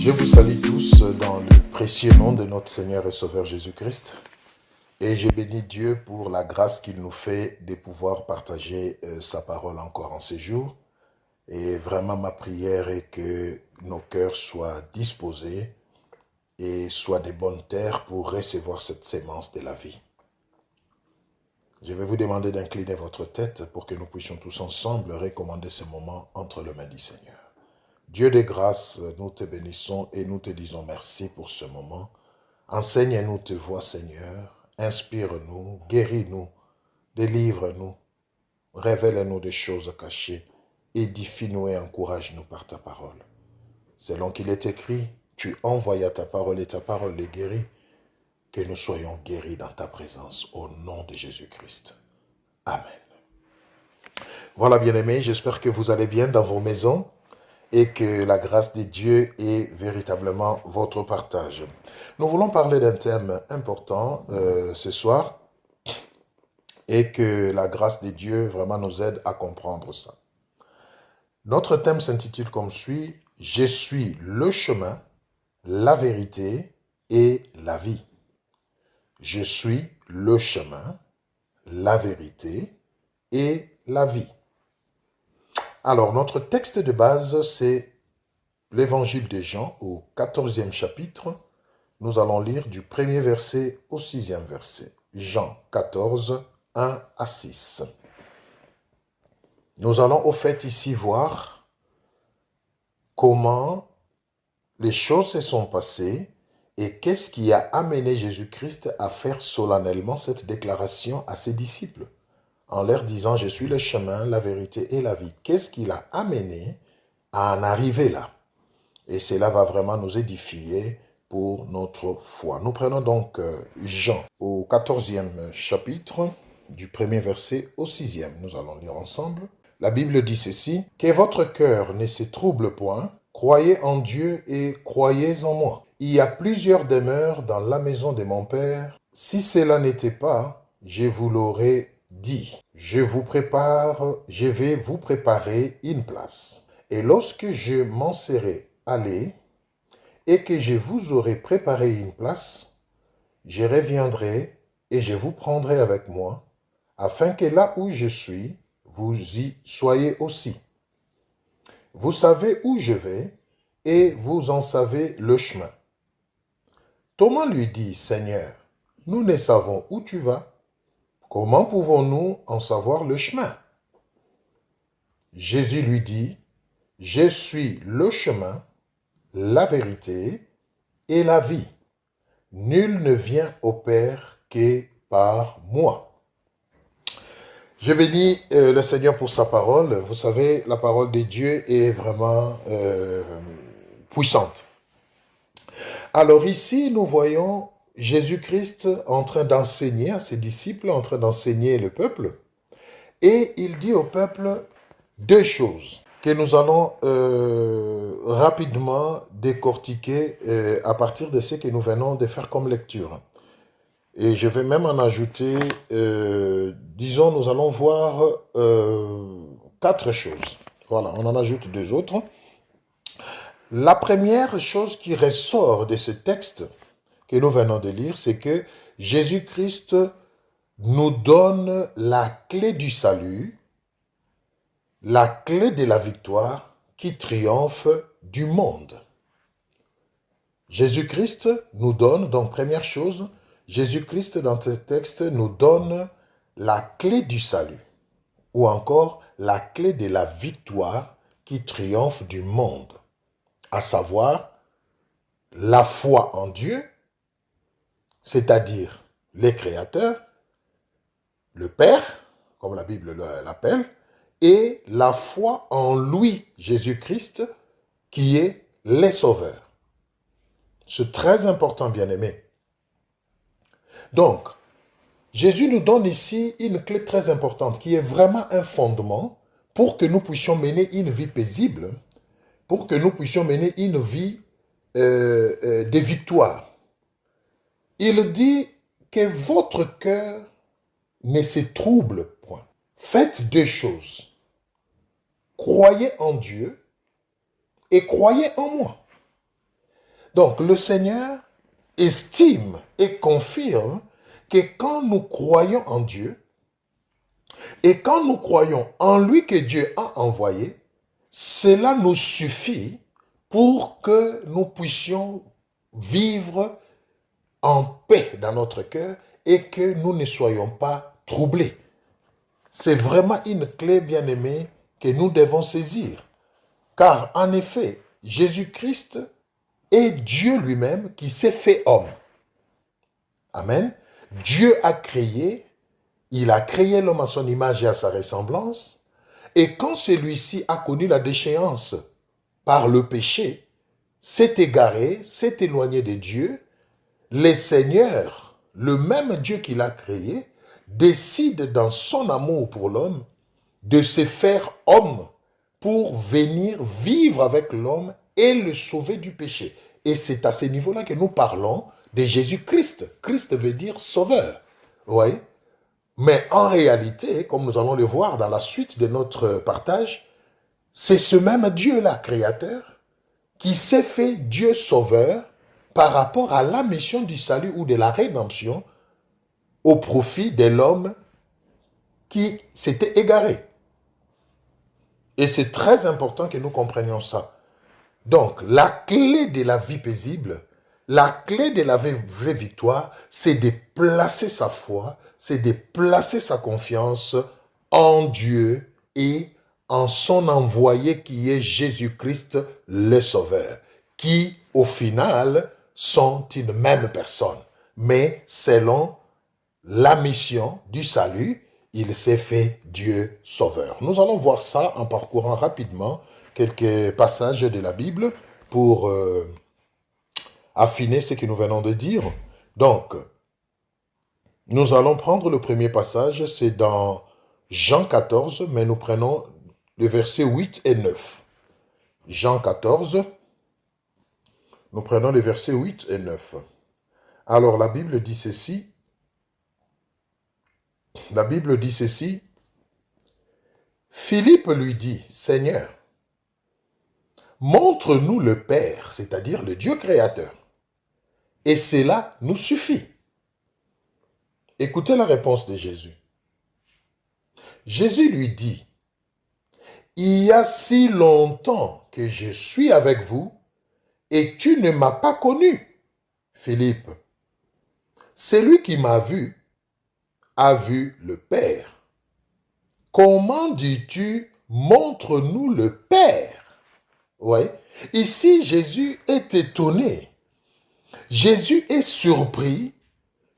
Je vous salue tous dans le précieux nom de notre Seigneur et Sauveur Jésus-Christ. Et je bénis Dieu pour la grâce qu'il nous fait de pouvoir partager sa parole encore en ces jours. Et vraiment, ma prière est que nos cœurs soient disposés et soient des bonnes terres pour recevoir cette sémence de la vie. Je vais vous demander d'incliner votre tête pour que nous puissions tous ensemble recommander ce moment entre les mains du Seigneur. Dieu de grâce, nous te bénissons et nous te disons merci pour ce moment. Enseigne-nous tes voies, Seigneur. Inspire-nous, guéris-nous, délivre-nous, révèle-nous des choses cachées, édifie-nous et encourage-nous par ta parole. Selon qu'il est écrit, tu envoyas ta parole et ta parole les guérit, que nous soyons guéris dans ta présence, au nom de Jésus-Christ. Amen. Voilà, bien-aimés, j'espère que vous allez bien dans vos maisons et que la grâce de Dieu est véritablement votre partage. Nous voulons parler d'un thème important ce soir et que la grâce de Dieu vraiment nous aide à comprendre ça. Notre thème s'intitule comme suit « Je suis le chemin, la vérité et la vie ». Je suis le chemin, la vérité et la vie. Alors, notre texte de base, c'est l'évangile de Jean au 14e chapitre. Nous allons lire du 1er verset au 6e verset. Jean 14, 1 à 6. Nous allons au fait ici voir comment les choses se sont passées et qu'est-ce qui a amené Jésus-Christ à faire solennellement cette déclaration à ses disciples en leur disant « Je suis le chemin, la vérité et la vie ». Qu'est-ce qui l'a amené à en arriver là? Et cela va vraiment nous édifier pour notre foi. Nous prenons donc Jean au 14e chapitre, du 1er verset au 6e. Nous allons lire ensemble. La Bible dit ceci, « Que votre cœur ne se trouble point, croyez en Dieu et croyez en moi. Il y a plusieurs demeures dans la maison de mon Père. Si cela n'était pas, je vous l'aurais dit. Je vais vous préparer une place. Et lorsque je m'en serai allé et que je vous aurai préparé une place, je reviendrai et je vous prendrai avec moi, afin que là où je suis, vous y soyez aussi. Vous savez où je vais et vous en savez le chemin. » Thomas lui dit, « Seigneur, nous ne savons où tu vas. Comment pouvons-nous en savoir le chemin? » Jésus lui dit, « Je suis le chemin, la vérité et la vie. Nul ne vient au Père que par moi. » Je bénis le Seigneur pour sa parole. Vous savez, la parole de Dieu est vraiment puissante. Alors ici, nous voyons Jésus-Christ en train d'enseigner à ses disciples, en train d'enseigner le peuple. Et il dit au peuple deux choses que nous allons rapidement décortiquer à partir de ce que nous venons de faire comme lecture. Et je vais même en ajouter, disons, nous allons voir 4 choses. Voilà, on en ajoute 2 autres. La première chose qui ressort de ce texte que nous venons de lire, c'est que Jésus-Christ nous donne la clé du salut, la clé de la victoire qui triomphe du monde. Jésus-Christ nous donne, donc première chose, Jésus-Christ dans ce texte nous donne la clé du salut, ou encore la clé de la victoire qui triomphe du monde, à savoir la foi en Dieu, c'est-à-dire les créateurs, le Père, comme la Bible l'appelle, et la foi en lui, Jésus-Christ, qui est le Sauveur. C'est très important, bien-aimé. Donc, Jésus nous donne ici une clé très importante qui est vraiment un fondement pour que nous puissions mener une vie paisible, pour que nous puissions mener une vie de victoire. Il dit que votre cœur ne se trouble point. Faites 2 choses. Croyez en Dieu et croyez en moi. Donc le Seigneur estime et confirme que quand nous croyons en Dieu et quand nous croyons en lui que Dieu a envoyé, cela nous suffit pour que nous puissions vivre en paix dans notre cœur et que nous ne soyons pas troublés. C'est vraiment une clé, bien-aimée, que nous devons saisir. Car en effet, Jésus-Christ est Dieu lui-même qui s'est fait homme. Amen. Dieu a créé, il a créé l'homme à son image et à sa ressemblance. Et quand celui-ci a connu la déchéance par le péché, s'est égaré, s'est éloigné de Dieu, le Seigneur, le même Dieu qu'il a créé, décide dans son amour pour l'homme de se faire homme pour venir vivre avec l'homme et le sauver du péché. Et c'est à ce niveau-là que nous parlons de Jésus-Christ. Christ veut dire sauveur. Oui. Mais en réalité, comme nous allons le voir dans la suite de notre partage, c'est ce même Dieu-là, créateur, qui s'est fait Dieu sauveur par rapport à la mission du salut ou de la rédemption au profit de l'homme qui s'était égaré. Et c'est très important que nous comprenions ça. Donc, la clé de la vie paisible, la clé de la vraie victoire, c'est de placer sa foi, c'est de placer sa confiance en Dieu et en son envoyé qui est Jésus-Christ le Sauveur, qui au final sont une même personne. Mais selon la mission du salut, il s'est fait Dieu sauveur. Nous allons voir ça en parcourant rapidement quelques passages de la Bible pour affiner ce que nous venons de dire. Donc, nous allons prendre le premier passage, c'est dans Jean 14, mais nous prenons les versets 8 et 9. Jean 14, nous prenons les versets 8 et 9. Alors, la Bible dit ceci. La Bible dit ceci. Philippe lui dit, Seigneur, montre-nous le Père, c'est-à-dire le Dieu créateur, et cela nous suffit. Écoutez la réponse de Jésus. Jésus lui dit, il y a si longtemps que je suis avec vous et tu ne m'as pas connu, Philippe. Celui qui m'a vu a vu le Père. Comment dis-tu, montre-nous le Père? Oui. Ici, Jésus est étonné. Jésus est surpris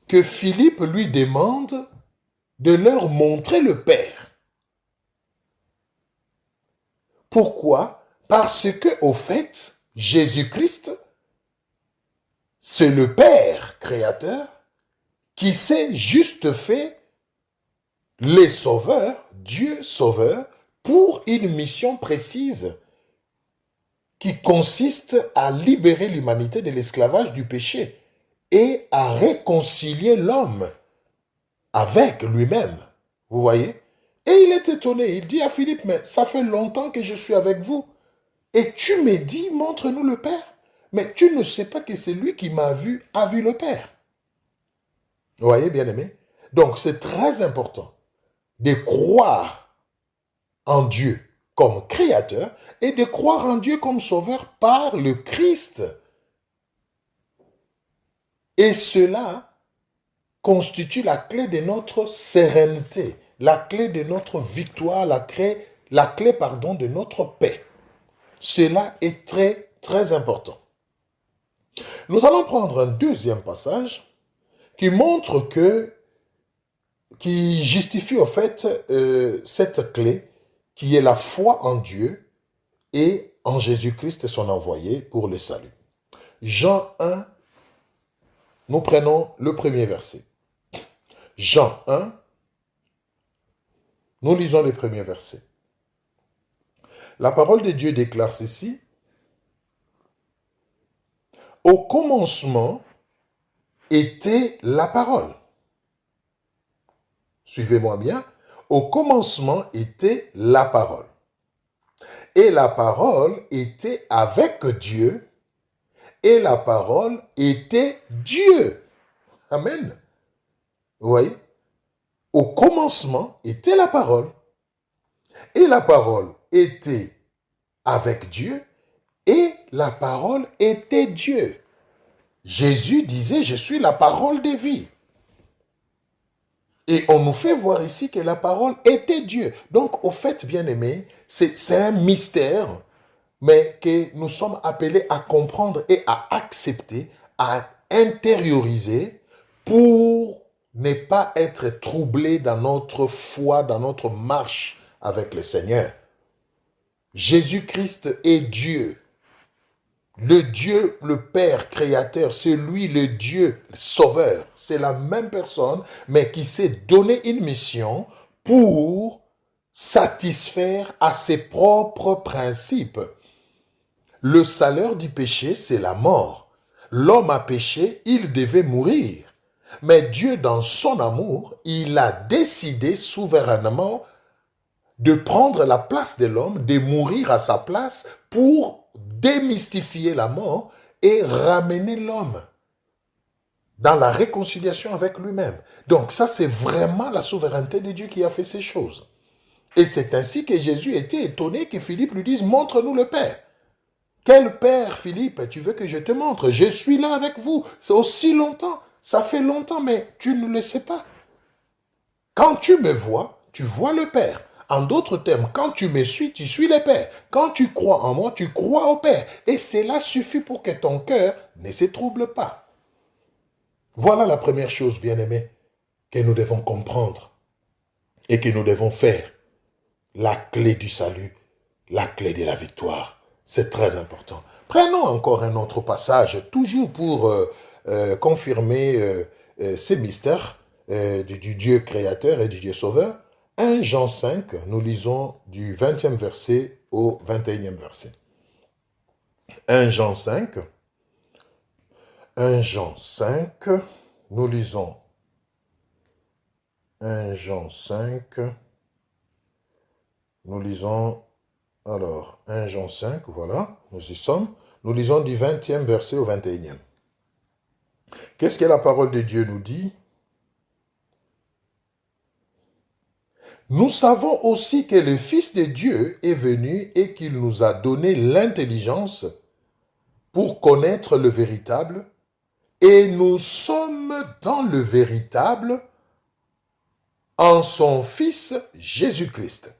que Philippe lui demande de leur montrer le Père. Pourquoi? Parce que, au fait, Jésus-Christ, c'est le Père créateur qui s'est juste fait les sauveurs, Dieu sauveur, pour une mission précise qui consiste à libérer l'humanité de l'esclavage du péché et à réconcilier l'homme avec lui-même. Vous voyez? Et il est étonné. Il dit à Philippe, mais ça fait longtemps que je suis avec vous. Et tu me dis, montre-nous le Père. Mais tu ne sais pas que c'est lui qui m'a vu, a vu le Père. Vous voyez, bien-aimé? Donc, c'est très important de croire en Dieu comme créateur et de croire en Dieu comme sauveur par le Christ. Et cela constitue la clé de notre sérénité, la clé de notre victoire, la clé de notre paix. Cela est très, très important. Nous allons prendre un deuxième passage qui justifie au fait cette clé qui est la foi en Dieu et en Jésus-Christ son envoyé pour le salut. Jean 1, nous prenons le premier verset. Jean 1, nous lisons les premiers versets. La parole de Dieu déclare ceci. Au commencement était la parole. Suivez-moi bien. Au commencement était la parole. Et la parole était avec Dieu, et la parole était Dieu. Amen. Vous voyez? Au commencement était la parole. Et la parole était avec Dieu et la parole était Dieu. Jésus disait, je suis la parole de vie. Et on nous fait voir ici que la parole était Dieu. Donc, au fait, bien-aimés, c'est un mystère, mais que nous sommes appelés à comprendre et à accepter, à intérioriser pour ne pas être troublés dans notre foi, dans notre marche avec le Seigneur. Jésus-Christ est Dieu. Le Dieu, le Père créateur, c'est lui le Dieu sauveur. C'est la même personne, mais qui s'est donné une mission pour satisfaire à ses propres principes. Le salaire du péché, c'est la mort. L'homme a péché, il devait mourir. Mais Dieu, dans son amour, il a décidé souverainement de prendre la place de l'homme, de mourir à sa place pour démystifier la mort et ramener l'homme dans la réconciliation avec lui-même. Donc ça, c'est vraiment la souveraineté de Dieu qui a fait ces choses. Et c'est ainsi que Jésus était étonné que Philippe lui dise, montre-nous le Père. Quel Père, Philippe, tu veux que je te montre? Je suis là avec vous. C'est aussi longtemps. Ça fait longtemps, mais tu ne le sais pas. Quand tu me vois, tu vois le Père. En d'autres termes, quand tu me suis, tu suis le Père. Quand tu crois en moi, tu crois au Père. Et cela suffit pour que ton cœur ne se trouble pas. Voilà la première chose, bien-aimés, que nous devons comprendre et que nous devons faire. La clé du salut, la clé de la victoire. C'est très important. Prenons encore un autre passage, toujours pour confirmer ces mystères du Dieu créateur et du Dieu sauveur. 1 Jean 5, nous lisons du 20e verset au 21e verset. 1 Jean 5, 1 Jean 5, nous lisons 1 Jean 5, nous lisons, alors 1 Jean 5, voilà, nous y sommes, nous lisons du 20e verset au 21e. Qu'est-ce que la parole de Dieu nous dit? Nous savons aussi que le Fils de Dieu est venu et qu'il nous a donné l'intelligence pour connaître le véritable, et nous sommes dans le véritable en son Fils Jésus-Christ.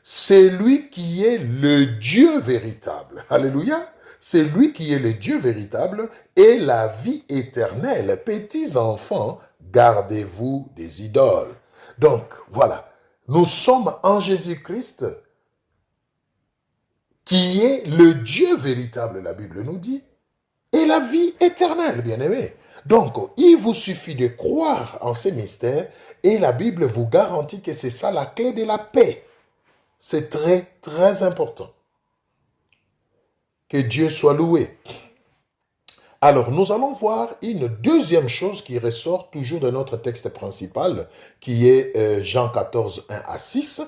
C'est lui qui est le Dieu véritable. Alléluia. C'est lui qui est le Dieu véritable et la vie éternelle. Petits enfants, gardez-vous des idoles. Donc, voilà. Nous sommes en Jésus-Christ qui est le Dieu véritable, la Bible nous dit, et la vie éternelle, bien-aimés. Donc, il vous suffit de croire en ces mystères et la Bible vous garantit que c'est ça la clé de la paix. C'est très, très important. Que Dieu soit loué. Alors, nous allons voir une deuxième chose qui ressort toujours de notre texte principal, qui est Jean 14, 1 à 6.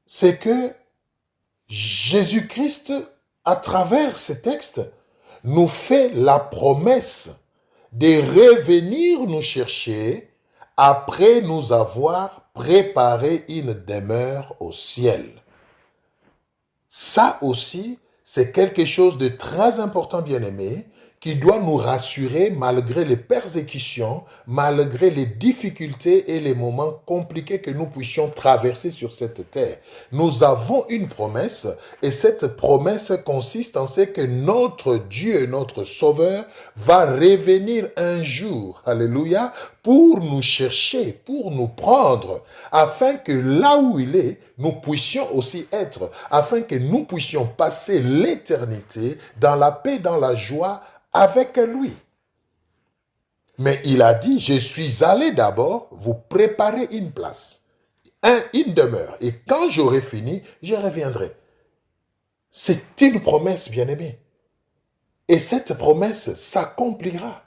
C'est que Jésus-Christ, à travers ce texte, nous fait la promesse de revenir nous chercher après nous avoir préparé une demeure au ciel. Ça aussi, c'est quelque chose de très important, bien-aimé, qui doit nous rassurer malgré les persécutions, malgré les difficultés et les moments compliqués que nous puissions traverser sur cette terre. Nous avons une promesse et cette promesse consiste en ce que notre Dieu, notre Sauveur, va revenir un jour, alléluia, pour nous chercher, pour nous prendre, afin que là où il est, nous puissions aussi être, afin que nous puissions passer l'éternité dans la paix, dans la joie, avec lui. Mais il a dit, je suis allé d'abord vous préparer une place, une demeure. Et quand j'aurai fini, je reviendrai. C'est une promesse, bien-aimée. Et cette promesse s'accomplira.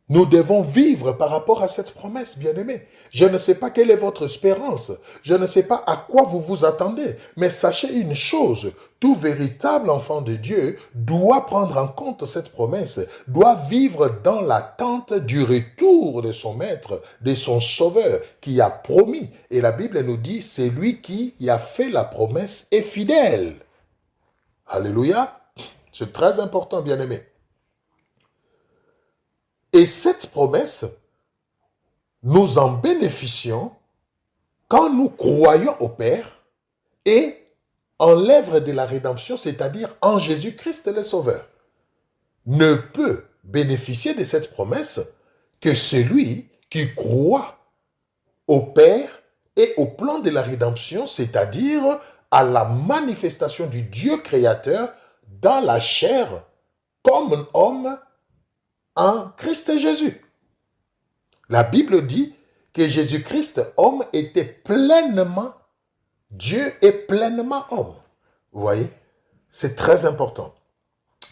Nous devons vivre par rapport à cette promesse, bien-aimés. Je ne sais pas quelle est votre espérance. Je ne sais pas à quoi vous vous attendez. Mais sachez une chose, tout véritable enfant de Dieu doit prendre en compte cette promesse, doit vivre dans l'attente du retour de son maître, de son sauveur, qui a promis. Et la Bible nous dit, c'est lui qui a fait la promesse est fidèle. Alléluia. C'est très important, bien-aimés. Et cette promesse, nous en bénéficions quand nous croyons au Père et en l'œuvre de la rédemption, c'est-à-dire en Jésus-Christ le Sauveur. Ne peut bénéficier de cette promesse que celui qui croit au Père et au plan de la rédemption, c'est-à-dire à la manifestation du Dieu créateur dans la chair comme homme en Christ Jésus. La Bible dit que Jésus-Christ, homme, était pleinement Dieu et pleinement homme. Vous voyez, c'est très important.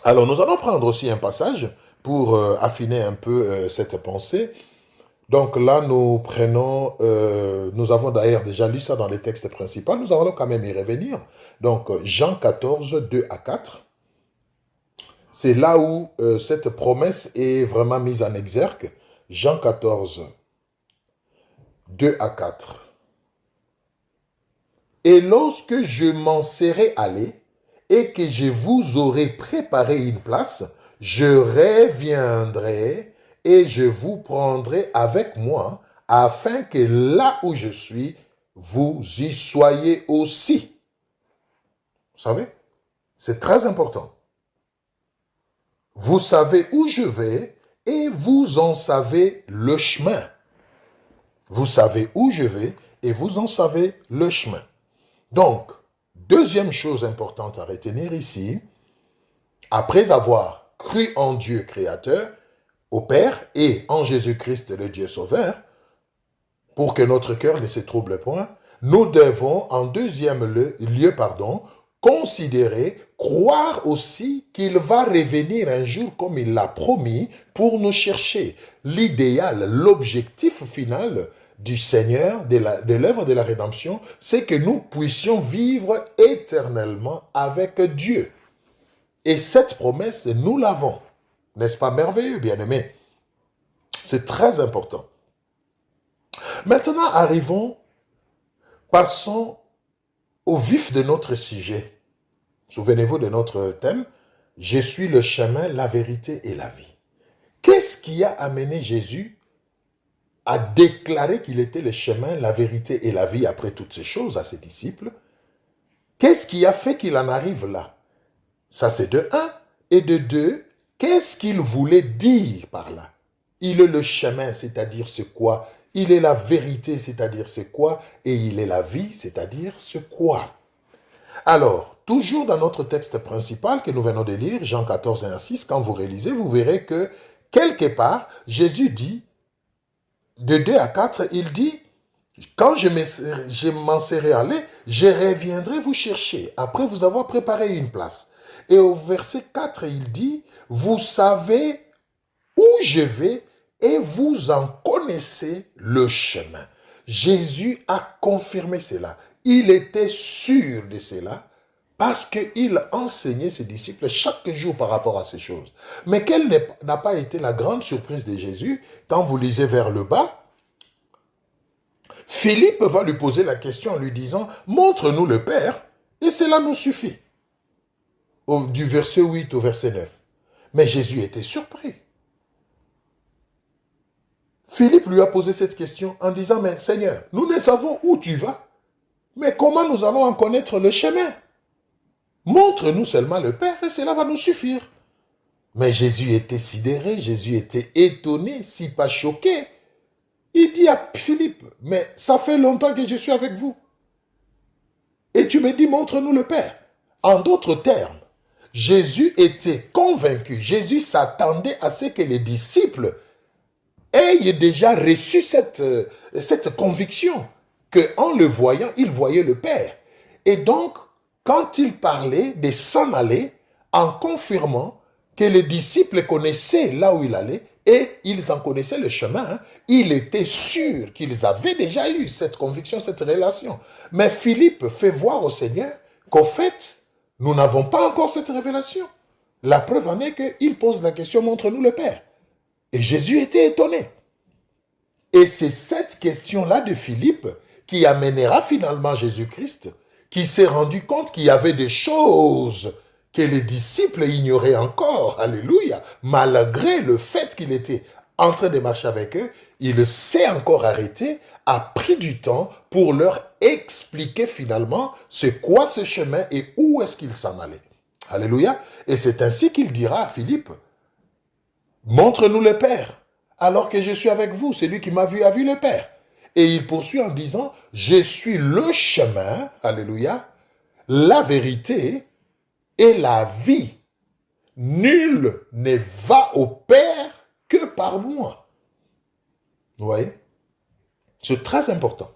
Alors, nous allons prendre aussi un passage pour affiner un peu cette pensée. Donc là, nous prenons, nous avons d'ailleurs déjà lu ça dans les textes principaux, nous allons quand même y revenir. Donc, Jean 14, 2 à 4. C'est là où cette promesse est vraiment mise en exergue. Jean 14, 2 à 4. Et lorsque je m'en serai allé et que je vous aurai préparé une place, je reviendrai et je vous prendrai avec moi afin que là où je suis, vous y soyez aussi. Vous savez, c'est très important. Vous savez où je vais et vous en savez le chemin. Vous savez où je vais et vous en savez le chemin. Donc, deuxième chose importante à retenir ici, après avoir cru en Dieu créateur, au Père et en Jésus-Christ le Dieu sauveur, pour que notre cœur ne se trouble point, nous devons en deuxième lieu, considérer, croire aussi qu'il va revenir un jour comme il l'a promis pour nous chercher. L'idéal, l'objectif final du Seigneur, de l'œuvre de la rédemption, c'est que nous puissions vivre éternellement avec Dieu. Et cette promesse, nous l'avons. N'est-ce pas merveilleux, bien-aimés? C'est très important. Maintenant, passons au vif de notre sujet. Souvenez-vous de notre thème, « Je suis le chemin, la vérité et la vie ». Qu'est-ce qui a amené Jésus à déclarer qu'il était le chemin, la vérité et la vie après toutes ces choses à ses disciples? Qu'est-ce qui a fait qu'il en arrive là? Ça, c'est de un. Et de deux, qu'est-ce qu'il voulait dire par là? Il est le chemin, c'est-à-dire c'est quoi? Il est la vérité, c'est-à-dire c'est quoi? Et il est la vie, c'est-à-dire c'est quoi? Alors, toujours dans notre texte principal que nous venons de lire, Jean 14, 1 à 6, quand vous réalisez, vous verrez que quelque part, Jésus dit, de 2 à 4, il dit, quand je m'en serai allé, je reviendrai vous chercher, après vous avoir préparé une place. Et au verset 4, il dit, vous savez où je vais et vous en connaissez le chemin. Jésus a confirmé cela. Il était sûr de cela parce qu'il enseignait ses disciples chaque jour par rapport à ces choses. Mais quelle n'a pas été la grande surprise de Jésus quand vous lisez vers le bas? Philippe va lui poser la question en lui disant « Montre-nous le Père et cela nous suffit. » Du verset 8 au verset 9. Mais Jésus était surpris. Philippe lui a posé cette question en disant « Mais Seigneur, nous ne savons où tu vas, mais comment nous allons en connaître le chemin? Montre-nous seulement le Père et cela va nous suffire. » Mais Jésus était sidéré, Jésus était étonné, si pas choqué. Il dit à Philippe, « Mais ça fait longtemps que je suis avec vous. Et tu me dis, montre-nous le Père. » En d'autres termes, Jésus était convaincu, Jésus s'attendait à ce que les disciples aient déjà reçu cette conviction qu'en le voyant, ils voyaient le Père. Et donc, quand il parlait de s'en aller, en confirmant que les disciples connaissaient là où il allait, Et ils en connaissaient le chemin. Hein. Il était sûr qu'ils avaient déjà eu cette conviction, cette relation. Mais Philippe fait voir au Seigneur qu'au fait, nous n'avons pas encore cette révélation. La preuve en est qu'il pose la question, montre-nous le Père. Et Jésus était étonné. Et c'est cette question-là de Philippe qui amènera finalement Jésus-Christ, qui s'est rendu compte qu'il y avait des choses que les disciples ignoraient encore, alléluia, malgré le fait qu'il était en train de marcher avec eux, il s'est encore arrêté, a pris du temps pour leur expliquer finalement c'est quoi ce chemin et où est-ce qu'il s'en allait. Alléluia. Et c'est ainsi qu'il dira à Philippe, montre-nous le Père, alors que je suis avec vous, celui qui m'a vu a vu le Père. Et il poursuit en disant, je suis le chemin, alléluia, la vérité et la vie. Nul ne va au Père que par moi. Vous voyez? C'est très important.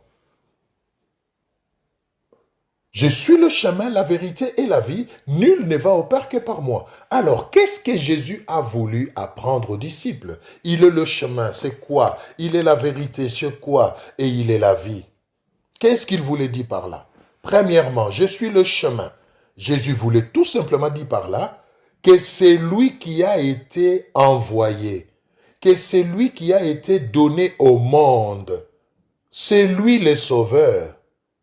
Je suis le chemin, la vérité et la vie. Nul ne va au Père que par moi. Alors, qu'est-ce que Jésus a voulu apprendre aux disciples? Il est le chemin, c'est quoi? Il est la vérité, c'est quoi? Et il est la vie. Qu'est-ce qu'il voulait dire par là? Premièrement, je suis le chemin. Jésus voulait tout simplement dire par là que c'est lui qui a été envoyé, que c'est lui qui a été donné au monde. C'est lui le sauveur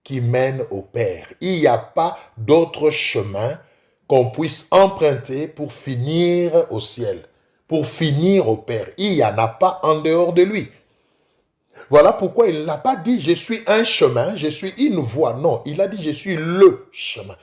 qui mène au Père. Il n'y a pas d'autre chemin qu'on puisse emprunter pour finir au ciel, pour finir au Père. Il n'y en a pas en dehors de lui. Voilà pourquoi il n'a pas dit « je suis un chemin, je suis une voie ». Non, il a dit « je suis le chemin,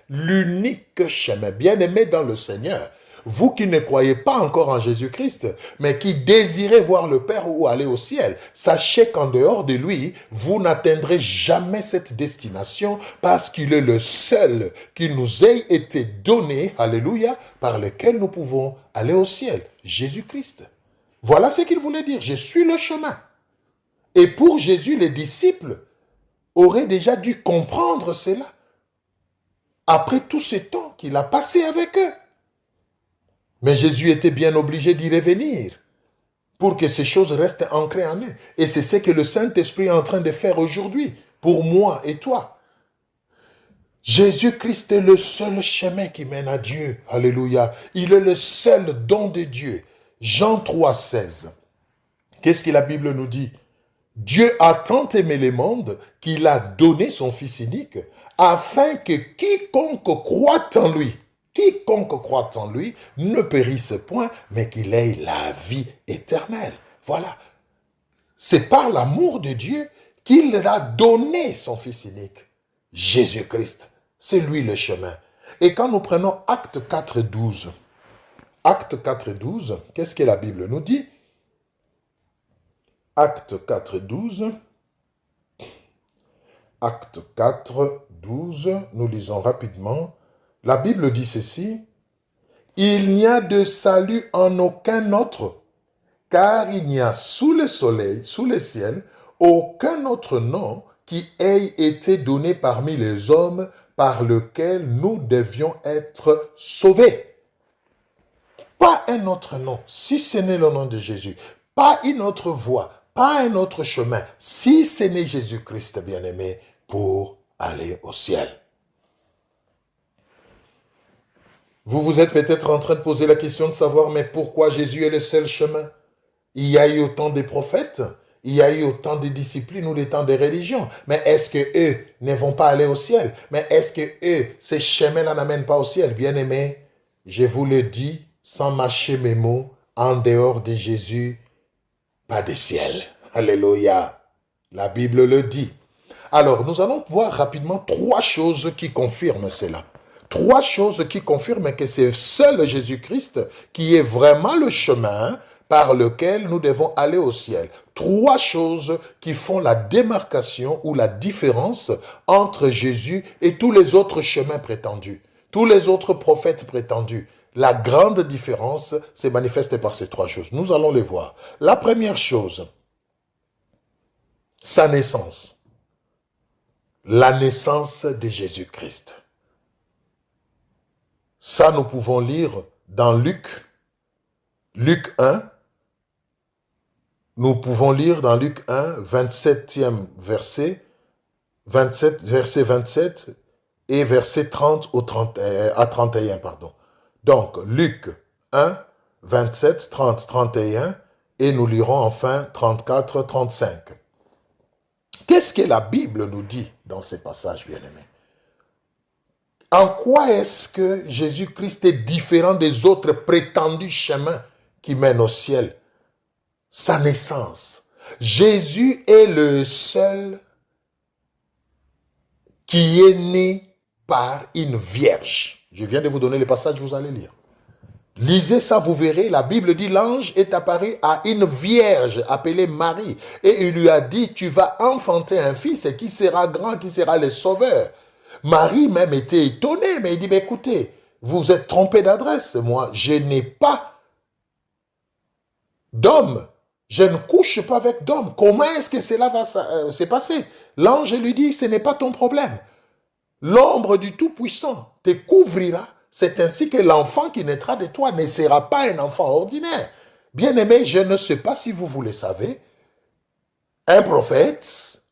l'unique chemin ». Bien-aimé dans le Seigneur, vous qui ne croyez pas encore en Jésus-Christ, mais qui désirez voir le Père ou aller au ciel, sachez qu'en dehors de lui, vous n'atteindrez jamais cette destination parce qu'il est le seul qui nous ait été donné, alléluia, par lequel nous pouvons aller au ciel, Jésus-Christ. Voilà ce qu'il voulait dire, je suis le chemin. Et pour Jésus, les disciples auraient déjà dû comprendre cela après tout ce temps qu'il a passé avec eux. Mais Jésus était bien obligé d'y revenir pour que ces choses restent ancrées en eux. Et c'est ce que le Saint-Esprit est en train de faire aujourd'hui pour moi et toi. Jésus-Christ est le seul chemin qui mène à Dieu. Alléluia. Il est le seul don de Dieu. Jean 3, 16. Qu'est-ce que la Bible nous dit? Dieu a tant aimé le monde qu'il a donné son Fils unique afin que quiconque croit en lui ne périsse point, mais qu'il ait la vie éternelle. Voilà. C'est par l'amour de Dieu qu'il a donné son Fils unique, Jésus-Christ. C'est lui le chemin. Et quand nous prenons Acte 4, 12, Acte 4, 12, qu'est-ce que la Bible nous dit? Acte 4, 12. Acte 4, 12, nous lisons rapidement. La Bible dit ceci. Il n'y a de salut en aucun autre, car il n'y a sous le soleil, sous le ciel, aucun autre nom qui ait été donné parmi les hommes par lequel nous devions être sauvés. Pas un autre nom, si ce n'est le nom de Jésus. Pas une autre voie, pas un autre chemin, si ce n'est Jésus-Christ, bien-aimé, pour aller au ciel. Vous vous êtes peut-être en train de poser la question de savoir, mais pourquoi Jésus est le seul chemin? Il y a eu autant de prophètes, il y a eu autant de disciplines ou autant de religions. Mais est-ce que eux ne vont pas aller au ciel? Mais est-ce que eux, ces chemins-là n'amènent pas au ciel? Bien-aimés, je vous le dis, sans mâcher mes mots, en dehors de Jésus, pas de ciel. Alléluia. La Bible le dit. Alors, nous allons voir rapidement 3 choses qui confirment cela. 3 choses qui confirment que c'est seul Jésus-Christ qui est vraiment le chemin par lequel nous devons aller au ciel. 3 choses qui font la démarcation ou la différence entre Jésus et tous les autres chemins prétendus, tous les autres prophètes prétendus. La grande différence se manifeste par ces 3 choses. Nous allons les voir. La première chose, sa naissance. La naissance de Jésus-Christ. Ça, nous pouvons lire dans Luc, Luc 1, nous pouvons lire dans Luc 1, 27e verset, verset 27 et verset 30 à 31, pardon. Donc, Luc 1, 27, 30, 31, et nous lirons enfin 34, 35. Qu'est-ce que la Bible nous dit dans ces passages, bien-aimés? En quoi est-ce que Jésus-Christ est différent des autres prétendus chemins qui mènent au ciel? Sa naissance. Jésus est le seul qui est né par une vierge. Je viens de vous donner le passage, vous allez lire. Lisez ça, vous verrez, la Bible dit, l'ange est apparu à une vierge appelée Marie. Et il lui a dit, tu vas enfanter un fils et qui sera grand, qui sera le sauveur. Marie même était étonnée, mais il dit, mais écoutez, vous êtes trompé d'adresse. Moi, je n'ai pas d'homme. Je ne couche pas avec d'homme. Comment est-ce que cela va se passer? L'ange lui dit, ce n'est pas ton problème. L'ombre du Tout-Puissant te couvrira. C'est ainsi que l'enfant qui naîtra de toi ne sera pas un enfant ordinaire. Bien-aimé, je ne sais pas si vous le savez, un prophète,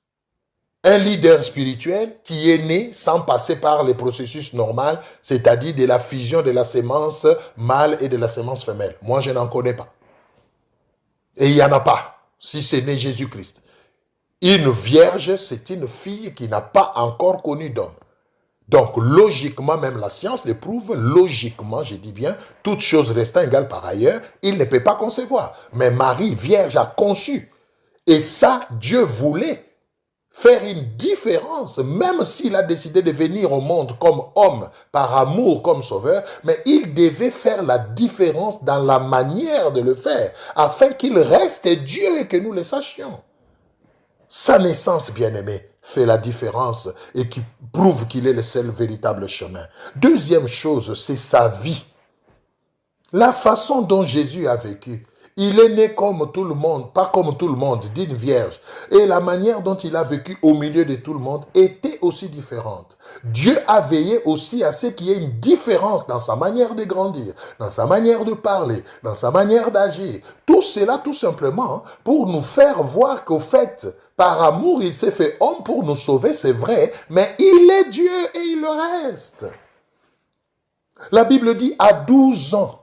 un leader spirituel qui est né sans passer par les processus normaux, c'est-à-dire de la fusion de la sémence mâle et de la sémence femelle. Moi, je n'en connais pas. Et il n'y en a pas, si ce n'est Jésus-Christ. Une vierge, c'est une fille qui n'a pas encore connu d'homme. Donc, logiquement, même la science le prouve, logiquement, je dis bien, toute chose restant égale par ailleurs, il ne peut pas concevoir. Mais Marie, vierge, a conçu. Et ça, Dieu voulait faire une différence, même s'il a décidé de venir au monde comme homme, par amour comme sauveur, mais il devait faire la différence dans la manière de le faire, afin qu'il reste Dieu et que nous le sachions. Sa naissance, bien-aimé, fait la différence et qui prouve qu'il est le seul véritable chemin. Deuxième chose, c'est sa vie. La façon dont Jésus a vécu. Il est né comme tout le monde, pas comme tout le monde, d'une vierge. Et la manière dont il a vécu au milieu de tout le monde était aussi différente. Dieu a veillé aussi à ce qu'il y ait une différence dans sa manière de grandir, dans sa manière de parler, dans sa manière d'agir. Tout cela, tout simplement, pour nous faire voir qu'au fait, par amour, il s'est fait homme pour nous sauver, c'est vrai, mais il est Dieu et il le reste. La Bible dit à 12 ans,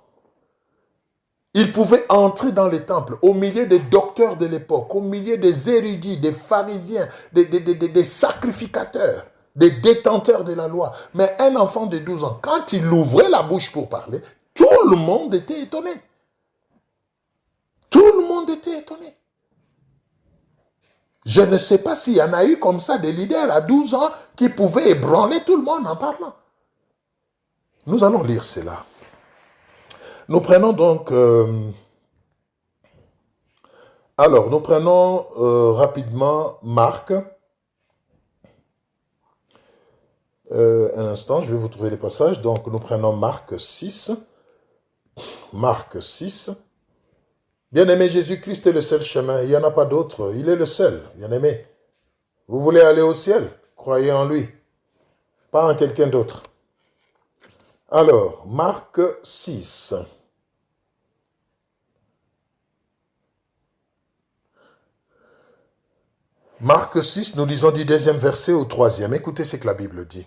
il pouvait entrer dans les temples, au milieu des docteurs de l'époque, au milieu des érudits, des pharisiens, des sacrificateurs, des détenteurs de la loi. Mais un enfant de 12 ans, quand il ouvrait la bouche pour parler, tout le monde était étonné. Tout le monde était étonné. Je ne sais pas s'il y en a eu comme ça des leaders à 12 ans qui pouvaient ébranler tout le monde en parlant. Nous allons lire cela. Nous prenons donc... nous prenons rapidement Marc. Un instant, je vais vous trouver les passages. Donc, nous prenons Marc 6. Marc 6. Bien-aimé, Jésus-Christ est le seul chemin. Il n'y en a pas d'autre. Il est le seul, bien-aimé. Vous voulez aller au ciel? Croyez en lui. Pas en quelqu'un d'autre. Alors, Marc 6. Marc 6, nous lisons du 2e verset au 3e. Écoutez ce que la Bible dit.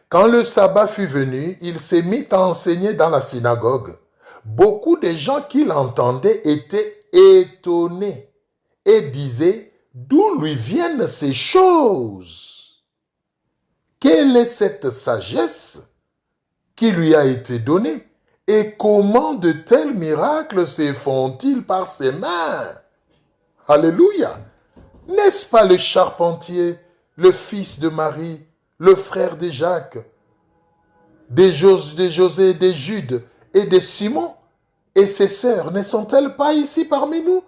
Quand le sabbat fut venu, il s'est mis à enseigner dans la synagogue. Beaucoup de gens qui l'entendaient étaient étonnés et disaient, d'où lui viennent ces choses? Quelle est cette sagesse qui lui a été donnée? Et comment de tels miracles se font-ils par ses mains? Alléluia! N'est-ce pas le charpentier, le fils de Marie, le frère de Jacques, de José, de Jude et de Simon? Et ses sœurs ne sont-elles pas ici parmi nous?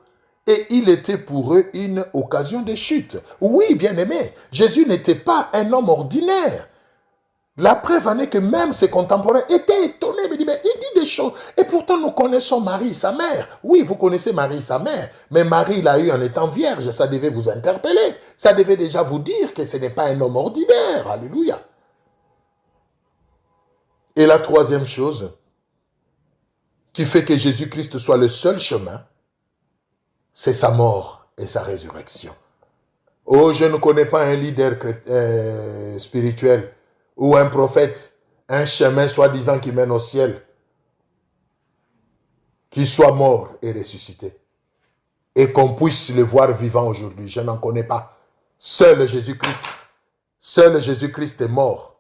Et il était pour eux une occasion de chute. Oui, bien-aimé, Jésus n'était pas un homme ordinaire. La preuve en est que même ses contemporains étaient étonnés, mais il dit des choses. Et pourtant, nous connaissons Marie, sa mère. Oui, vous connaissez Marie, sa mère. Mais Marie l'a eu en étant vierge. Ça devait vous interpeller. Ça devait déjà vous dire que ce n'est pas un homme ordinaire. Alléluia. Et la troisième chose qui fait que Jésus-Christ soit le seul chemin, c'est sa mort et sa résurrection. Oh, je ne connais pas un leader spirituel ou un prophète, un chemin soi-disant qui mène au ciel, qui soit mort et ressuscité, et qu'on puisse le voir vivant aujourd'hui. Je n'en connais pas. Seul Jésus-Christ est mort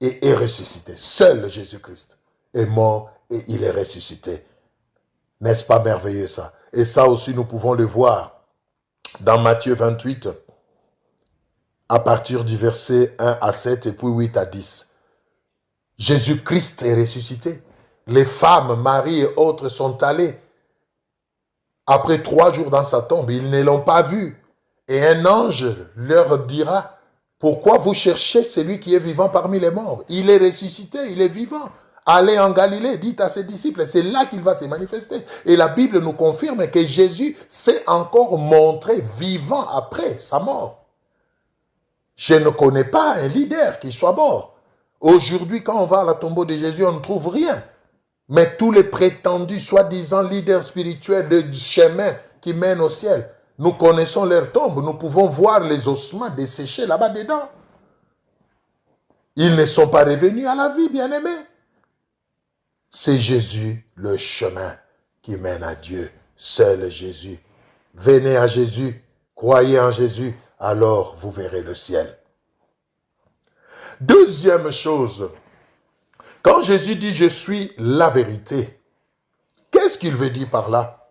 et est ressuscité. Seul Jésus-Christ est mort et il est ressuscité. N'est-ce pas merveilleux ça? Et ça aussi, nous pouvons le voir dans Matthieu 28, à partir du verset 1 à 7 et puis 8 à 10. Jésus-Christ est ressuscité. Les femmes, Marie et autres sont allées après 3 jours dans sa tombe. Ils ne l'ont pas vu. Et un ange leur dira, pourquoi vous cherchez celui qui est vivant parmi les morts? Il est ressuscité, il est vivant. Allez en Galilée, dites à ses disciples, c'est là qu'il va se manifester. Et la Bible nous confirme que Jésus s'est encore montré vivant après sa mort. Je ne connais pas un leader qui soit mort. Aujourd'hui, quand on va à la tombe de Jésus, on ne trouve rien. Mais tous les prétendus, soi-disant leaders spirituels de chemin qui mènent au ciel, nous connaissons leur tombe, nous pouvons voir les ossements desséchés là-bas dedans. Ils ne sont pas revenus à la vie, bien-aimés. C'est Jésus, le chemin qui mène à Dieu, seul Jésus. Venez à Jésus, croyez en Jésus, alors vous verrez le ciel. Deuxième chose, quand Jésus dit « je suis la vérité », qu'est-ce qu'il veut dire par là?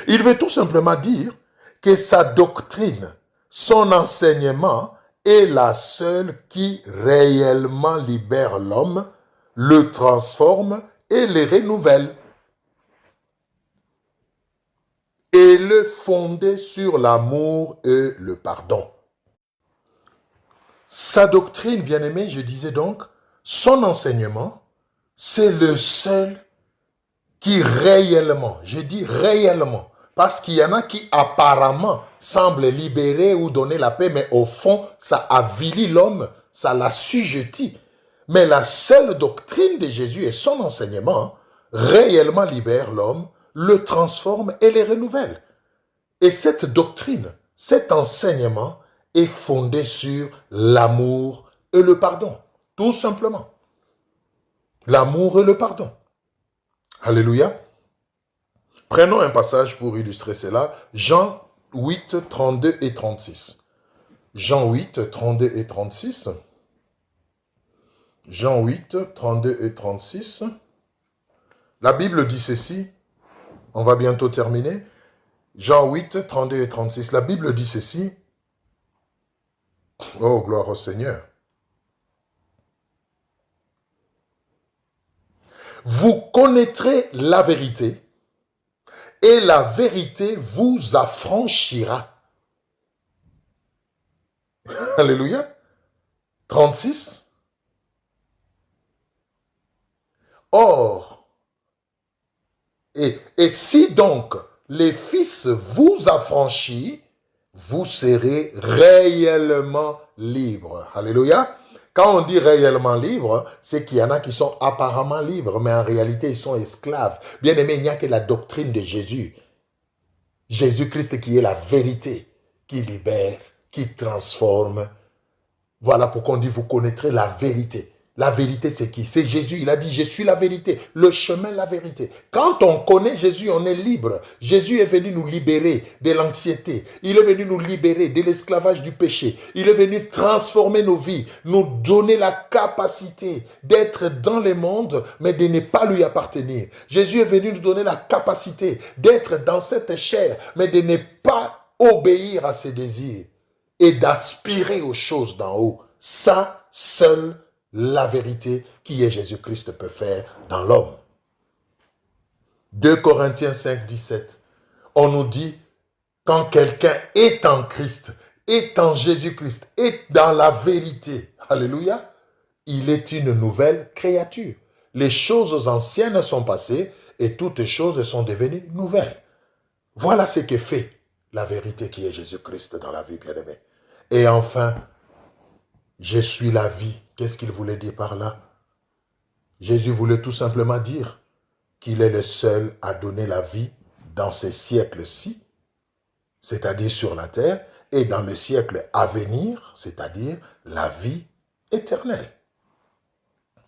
Il veut tout simplement dire que sa doctrine, son enseignement est la seule qui réellement libère l'homme, le transforme et le renouvelle. Et le fonder sur l'amour et le pardon. Sa doctrine, bien-aimé, je disais donc, son enseignement, c'est le seul qui réellement, je dis réellement, parce qu'il y en a qui apparemment semblent libérer ou donner la paix, mais au fond, ça avilit l'homme, ça l'assujettit. Mais la seule doctrine de Jésus et son enseignement réellement libère l'homme, le transforme et le renouvelle. Et cette doctrine, cet enseignement est fondé sur l'amour et le pardon. Tout simplement. L'amour et le pardon. Alléluia. Prenons un passage pour illustrer cela. Jean 8, 32 et 36. Jean 8, 32 et 36. Jean 8, 32 et 36. La Bible dit ceci. On va bientôt terminer. Jean 8, 32 et 36. La Bible dit ceci. Oh, gloire au Seigneur. Vous connaîtrez la vérité et la vérité vous affranchira. Alléluia. 36. Or, et si donc les Fils vous affranchit, vous serez réellement libres. Alléluia. Quand on dit réellement libre, c'est qu'il y en a qui sont apparemment libres, mais en réalité, ils sont esclaves. Bien aimé, il n'y a que la doctrine de Jésus. Jésus-Christ qui est la vérité, qui libère, qui transforme. Voilà pourquoi on dit, vous connaîtrez la vérité. La vérité, c'est qui? C'est Jésus. Il a dit, je suis la vérité, le chemin, la vérité. Quand on connaît Jésus, on est libre. Jésus est venu nous libérer de l'anxiété. Il est venu nous libérer de l'esclavage du péché. Il est venu transformer nos vies, nous donner la capacité d'être dans le monde, mais de ne pas lui appartenir. Jésus est venu nous donner la capacité d'être dans cette chair, mais de ne pas obéir à ses désirs et d'aspirer aux choses d'en haut. Ça, seul la vérité qui est Jésus-Christ peut faire dans l'homme. 2 Corinthiens 5, 17. On nous dit, quand quelqu'un est en Christ, est en Jésus-Christ, est dans la vérité, alléluia, il est une nouvelle créature. Les choses anciennes sont passées et toutes choses sont devenues nouvelles. Voilà ce que fait la vérité qui est Jésus-Christ dans la vie, bien-aimée. Et enfin, je suis la vie. Qu'est-ce qu'il voulait dire par là? Jésus voulait tout simplement dire qu'il est le seul à donner la vie dans ces siècles-ci, c'est-à-dire sur la terre, et dans le siècle à venir, c'est-à-dire la vie éternelle.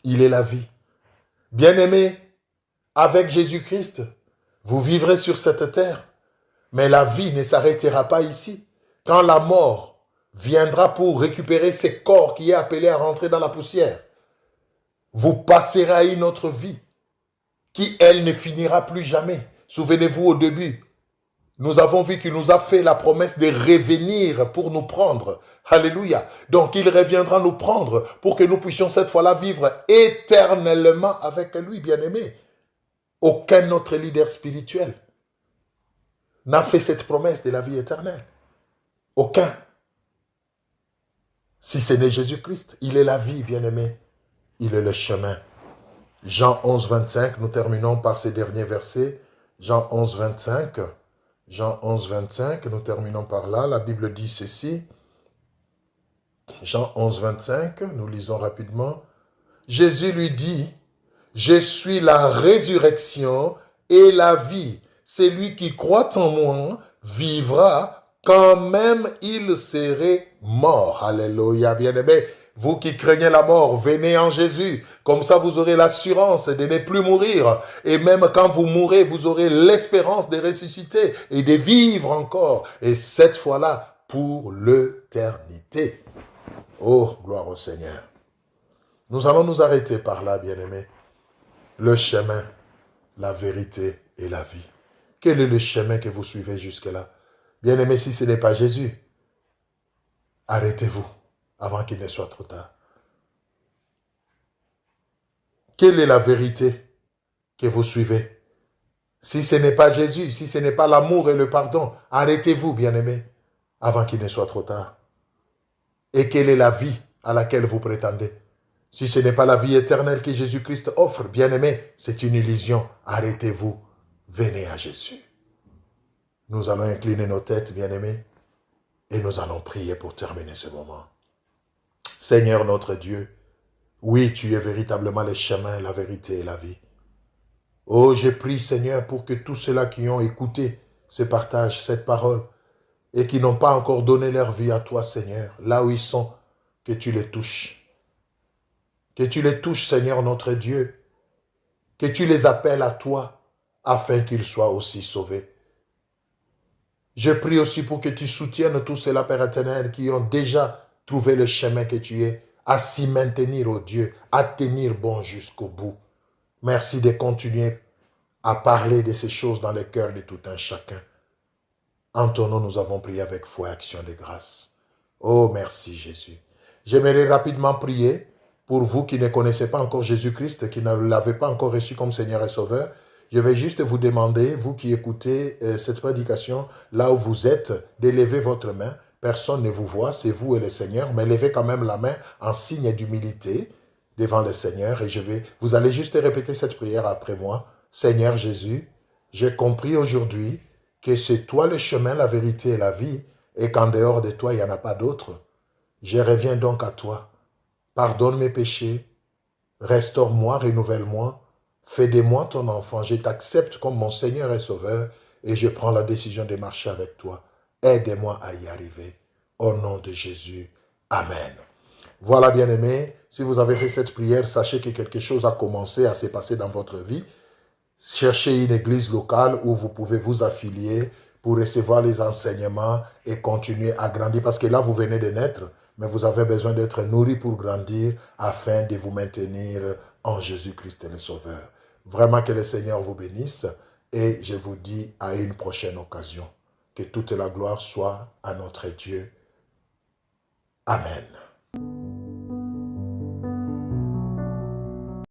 Il est la vie. Bien-aimés, avec Jésus-Christ, vous vivrez sur cette terre, mais la vie ne s'arrêtera pas ici. Quand la mort viendra pour récupérer ces corps qui est appelé à rentrer dans la poussière, vous passerez à une autre vie qui, elle, ne finira plus jamais. Souvenez-vous au début, nous avons vu qu'il nous a fait la promesse de revenir pour nous prendre. Alléluia. Donc, il reviendra nous prendre pour que nous puissions cette fois-là vivre éternellement avec lui, bien-aimé. Aucun autre leader spirituel n'a fait cette promesse de la vie éternelle. Aucun. Si ce n'est Jésus-Christ, il est la vie, bien-aimé. Il est le chemin. Jean 11, 25, nous terminons par ces derniers versets. Jean 11, 25. Jean 11, 25, nous terminons par là. La Bible dit ceci. Jean 11, 25, nous lisons rapidement. Jésus lui dit, « Je suis la résurrection et la vie. Celui qui croit en moi vivra quand même il serait mort. » Alléluia, bien-aimé. Vous qui craignez la mort, venez en Jésus. Comme ça, vous aurez l'assurance de ne plus mourir. Et même quand vous mourrez, vous aurez l'espérance de ressusciter et de vivre encore. Et cette fois-là, pour l'éternité. Oh, gloire au Seigneur. Nous allons nous arrêter par là, bien-aimés. Le chemin, la vérité et la vie. Quel est le chemin que vous suivez jusque-là? Bien-aimés, si ce n'est pas Jésus, arrêtez-vous avant qu'il ne soit trop tard. Quelle est la vérité que vous suivez? Si ce n'est pas Jésus, si ce n'est pas l'amour et le pardon, arrêtez-vous, bien-aimés, avant qu'il ne soit trop tard. Et quelle est la vie à laquelle vous prétendez? Si ce n'est pas la vie éternelle que Jésus-Christ offre, bien-aimés, c'est une illusion. Arrêtez-vous, venez à Jésus. Nous allons incliner nos têtes, bien-aimés, et nous allons prier pour terminer ce moment. Seigneur notre Dieu, oui, tu es véritablement le chemin, la vérité et la vie. Oh, je prie, Seigneur, pour que tous ceux-là qui ont écouté ce partage, cette parole, et qui n'ont pas encore donné leur vie à toi, Seigneur, là où ils sont, que tu les touches. Que tu les touches, Seigneur notre Dieu, que tu les appelles à toi, afin qu'ils soient aussi sauvés. Je prie aussi pour que tu soutiennes tous ceux-là, Père éternel, qui ont déjà trouvé le chemin que tu es, à s'y maintenir, ô Dieu, à tenir bon jusqu'au bout. Merci de continuer à parler de ces choses dans le cœur de tout un chacun. En ton nom, nous avons prié avec foi et action de grâce. Oh, merci Jésus. J'aimerais rapidement prier pour vous qui ne connaissez pas encore Jésus-Christ, qui ne l'avez pas encore reçu comme Seigneur et Sauveur. Je vais juste vous demander, vous qui écoutez cette prédication, là où vous êtes, d'élever votre main. Personne ne vous voit, c'est vous et le Seigneur, mais levez quand même la main en signe d'humilité devant le Seigneur. Et vous allez juste répéter cette prière après moi. Seigneur Jésus, j'ai compris aujourd'hui que c'est toi le chemin, la vérité et la vie, et qu'en dehors de toi, il n'y en a pas d'autre. Je reviens donc à toi. Pardonne mes péchés, restaure-moi, renouvelle-moi, fais de moi ton enfant. Je t'accepte comme mon Seigneur et Sauveur, et je prends la décision de marcher avec toi. Aide-moi à y arriver. Au nom de Jésus. Amen. Voilà, bien-aimés, si vous avez fait cette prière, sachez que quelque chose a commencé à se passer dans votre vie. Cherchez une église locale où vous pouvez vous affilier pour recevoir les enseignements et continuer à grandir. Parce que là, vous venez de naître, mais vous avez besoin d'être nourri pour grandir afin de vous maintenir en Jésus-Christ le Sauveur. Vraiment que le Seigneur vous bénisse et je vous dis à une prochaine occasion. Que toute la gloire soit à notre Dieu. Amen.